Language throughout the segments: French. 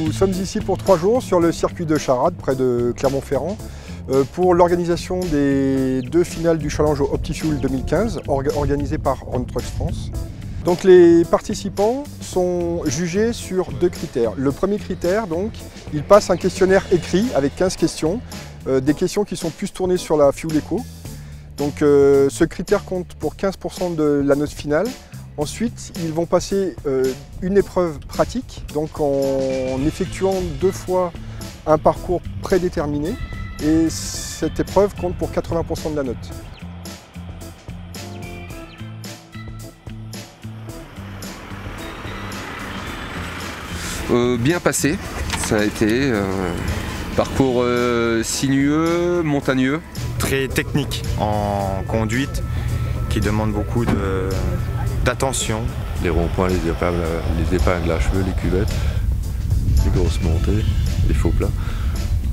Nous sommes ici pour 3 jours sur le circuit de Charade, près de Clermont-Ferrand, pour l'organisation des 2 finales du Challenge OptiFuel 2015, organisé par Renault Trucks France. Donc les participants sont jugés sur 2 critères. Le premier critère, donc, ils passent un questionnaire écrit avec 15 questions, des questions qui sont plus tournées sur la Fuel Eco. Donc ce critère compte pour 15% de la note finale. Ensuite, ils vont passer une épreuve pratique, donc en effectuant 2 fois un parcours prédéterminé. Et cette épreuve compte pour 80% de la note. Bien passé, ça a été parcours sinueux, montagneux. Très technique en conduite, qui demande beaucoup d'attention. Les ronds-points, les épingles à cheveux, les cuvettes, les grosses montées, les faux plats.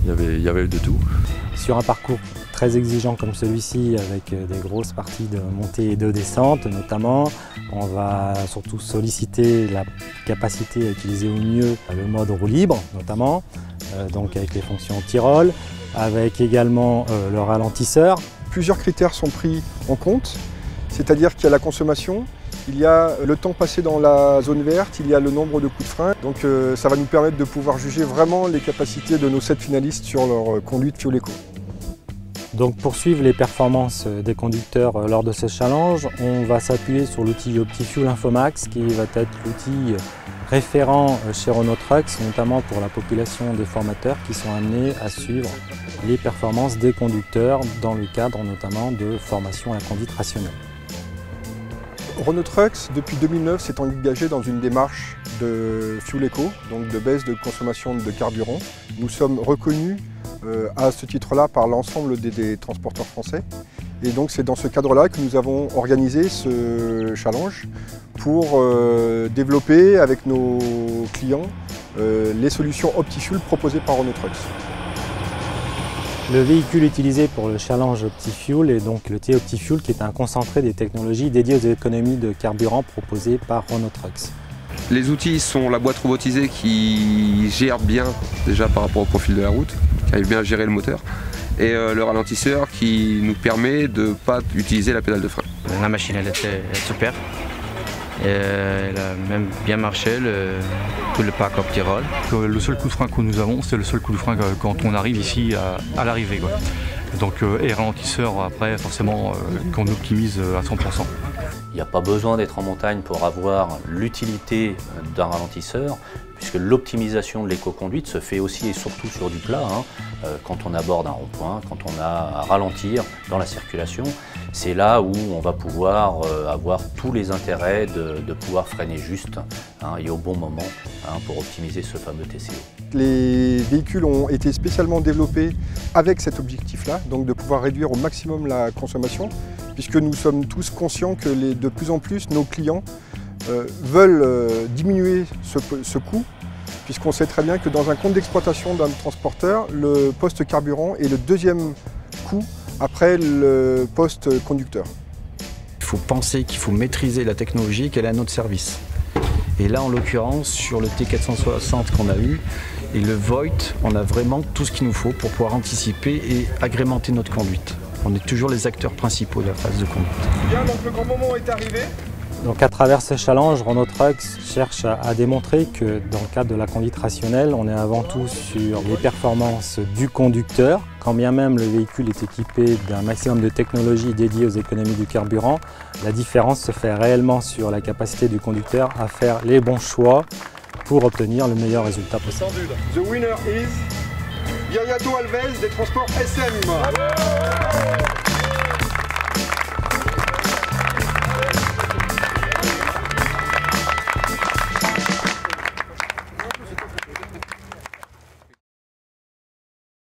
Il y avait de tout. Sur un parcours très exigeant comme celui-ci, avec des grosses parties de montée et de descente notamment, on va surtout solliciter la capacité à utiliser au mieux le mode roue libre notamment, donc avec les fonctions Tyrol, avec également le ralentisseur. Plusieurs critères sont pris en compte, c'est-à-dire qu'il y a la consommation, il y a le temps passé dans la zone verte, il y a le nombre de coups de frein. Donc ça va nous permettre de pouvoir juger vraiment les capacités de nos 7 finalistes sur leur conduite Fuel Eco. Donc pour suivre les performances des conducteurs lors de ce challenge, on va s'appuyer sur l'outil OptiFuel Infomax qui va être l'outil référent chez Renault Trucks, notamment pour la population des formateurs qui sont amenés à suivre les performances des conducteurs dans le cadre notamment de formation à la conduite rationnelle. Renault Trucks, depuis 2009, s'est engagé dans une démarche de Fuel Eco, donc de baisse de consommation de carburant. Nous sommes reconnus à ce titre-là par l'ensemble des transporteurs français. Et donc c'est dans ce cadre-là que nous avons organisé ce challenge pour développer avec nos clients les solutions OptiFuel proposées par Renault Trucks. Le véhicule utilisé pour le challenge OptiFuel est donc le T-OptiFuel qui est un concentré des technologies dédiées aux économies de carburant proposées par Renault Trucks. Les outils sont la boîte robotisée qui gère bien déjà par rapport au profil de la route, qui arrive bien à gérer le moteur, et le ralentisseur qui nous permet de ne pas utiliser la pédale de frein. La machine elle était super, elle a même bien marché, tout le pack Optirol. Le seul coup de frein que nous avons, c'est le seul coup de frein quand on arrive ici à l'arrivée. Donc et ralentisseur après forcément qu'on optimise à 100%. Il n'y a pas besoin d'être en montagne pour avoir l'utilité d'un ralentisseur, puisque l'optimisation de l'éco-conduite se fait aussi et surtout sur du plat. Quand on aborde un rond-point, quand on a à ralentir dans la circulation, c'est là où on va pouvoir avoir tous les intérêts de pouvoir freiner juste et au bon moment pour optimiser ce fameux TCO. Les véhicules ont été spécialement développés avec cet objectif-là, donc de pouvoir réduire au maximum la consommation, puisque nous sommes tous conscients que de plus en plus nos clients veulent diminuer ce coût, puisqu'on sait très bien que dans un compte d'exploitation d'un transporteur, le poste carburant est le 2e coût après le poste conducteur. Il faut penser qu'il faut maîtriser la technologie qu'elle est à notre service. Et là, en l'occurrence, sur le T460 qu'on a eu et le Voigt, on a vraiment tout ce qu'il nous faut pour pouvoir anticiper et agrémenter notre conduite. On est toujours les acteurs principaux de la phase de conduite. Bien, donc le grand moment est arrivé. Donc à travers ce challenge, Renault Trucks cherche à démontrer que dans le cadre de la conduite rationnelle, on est avant tout sur les performances du conducteur. Quand bien même le véhicule est équipé d'un maximum de technologies dédiées aux économies du carburant, la différence se fait réellement sur la capacité du conducteur à faire les bons choix pour obtenir le meilleur résultat possible. The winner is Viriato Alves des transports SM.